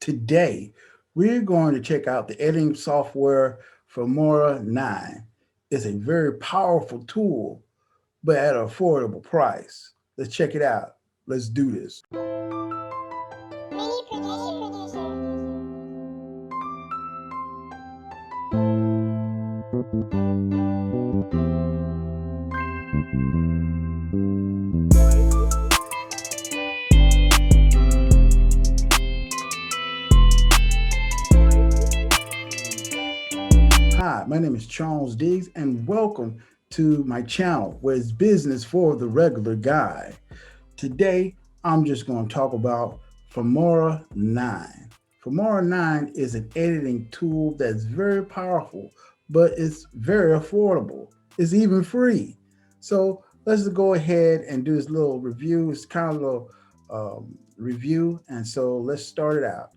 Today, we're going to check out the editing software Filmora 9. It's a very powerful tool, but at an affordable price. Let's check it out. Let's do this. Hi, my name is Charles Diggs, and welcome to my channel where it's business for the regular guy. Today, I'm just going to talk about Filmora 9. Filmora 9 is an editing tool that's very powerful, but it's very affordable. It's even free. So let's go ahead and do this little review. It's kind of a little review, and so let's start it out.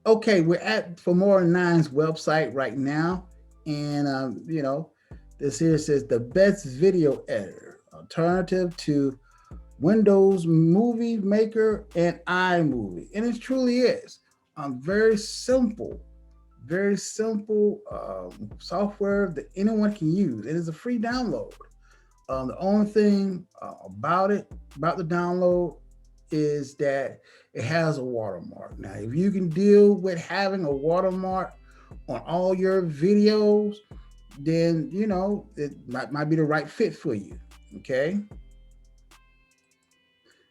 Okay, we're at Filmora 9's website right now. And, this here says the best video editor, alternative to Windows Movie Maker and iMovie. And it truly is. Very simple software that anyone can use. It is a free download. The only thing about the download, is that it has a watermark. Now, if you can deal with having a watermark on all your videos, then it might be the right fit for you. Okay.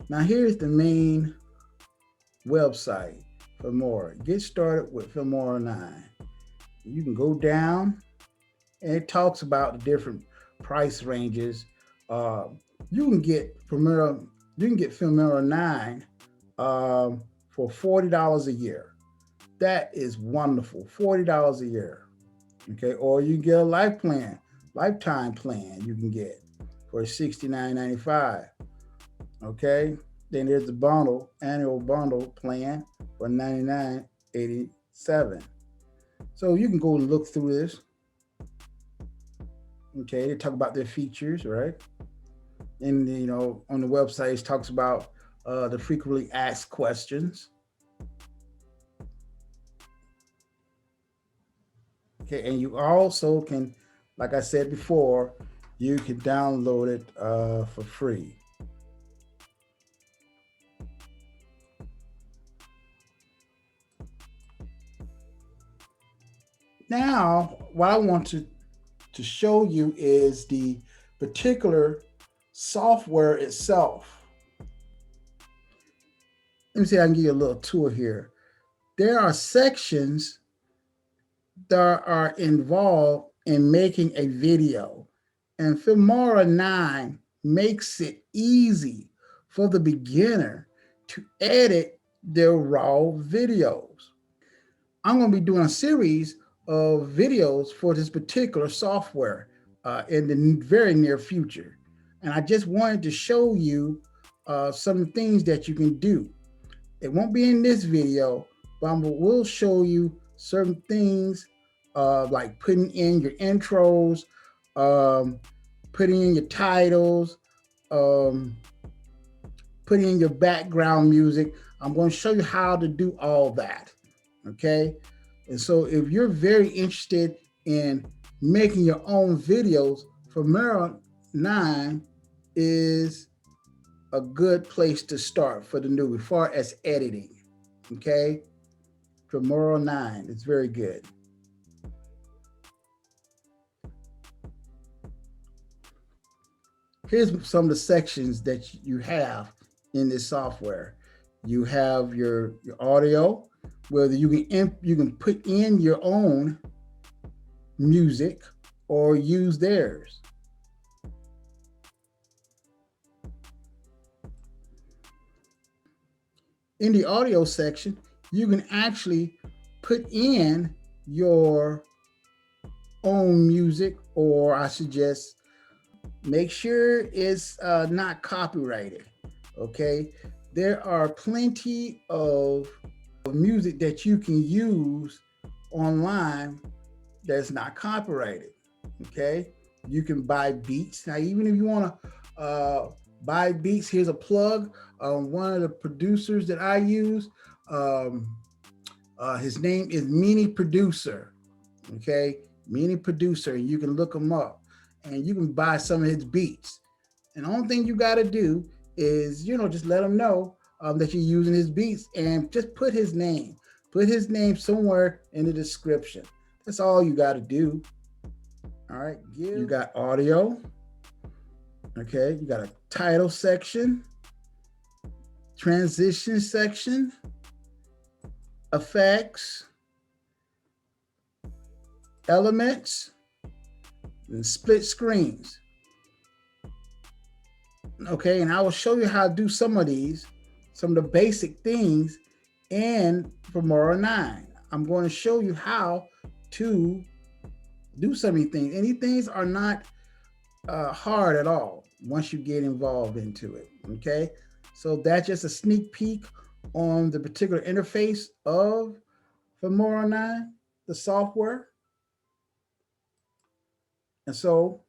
Now here's the main website for more. Get started with Filmora 9. You can go down, and it talks about the different price ranges. You can get Filmora 9 for $40 a year. That is wonderful, $40 a year. Okay, or you get a lifetime plan you can get for $69.95. Okay, then there's the annual bundle plan for $99.87. So you can go and look through this. Okay, they talk about their features, right? And on the website it talks about the frequently asked questions. Okay, and you also can, like I said before, you can download it for free. Now, what I want to show you is the particular software itself. Let me see if I can give you a little tour here. There are sections that are involved in making a video, and Filmora 9 makes it easy for the beginner to edit their raw videos. I'm going to be doing a series of videos for this particular software in the very near future, and I just wanted to show you some things that you can do. It won't be in this video, but I will show you certain things like putting in your intros, putting in your titles, putting in your background music. I'm going to show you how to do all that. Okay. And so if you're very interested in making your own videos, Filmora 9 is a good place to start for the newbie as far as editing. Okay. Filmora 9 is very good. Here's some of the sections that you have in this software. You have your audio, whether you can put in your own music or use theirs. In the audio section, you can actually put in your own music, or I suggest make sure it's not copyrighted. Okay, there are plenty of music that you can use online that's not copyrighted. Okay, you can buy beats. Now, even if you want to buy beats, here's a plug. One of the producers that I use, His name is Meanie Producer. Okay, Meanie Producer. You can look him up, and you can buy some of his beats. And the only thing you got to do is, just let him know that you're using his beats, and just put his name. Put his name somewhere in the description. That's all you got to do. All right, you got audio. Okay, you got a title section, transition section, effects, elements, and split screens. Okay, and I will show you how to do some of these, some of the basic things in Filmora 9. I'm going to show you how to do some of these things. And these things are not hard at all once you get involved into it. Okay, so that's just a sneak peek on the particular interface of Filmora 9, the software. And so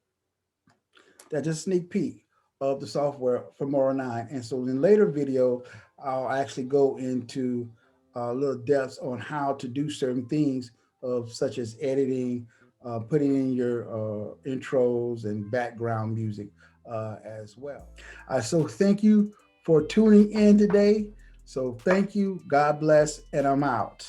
that's just a sneak peek of the software Filmora 9. And so in later video, I'll actually go into little depths on how to do certain things of such as editing, putting in your intros and background music as well. So thank you for tuning in today. So thank you, God bless, and I'm out.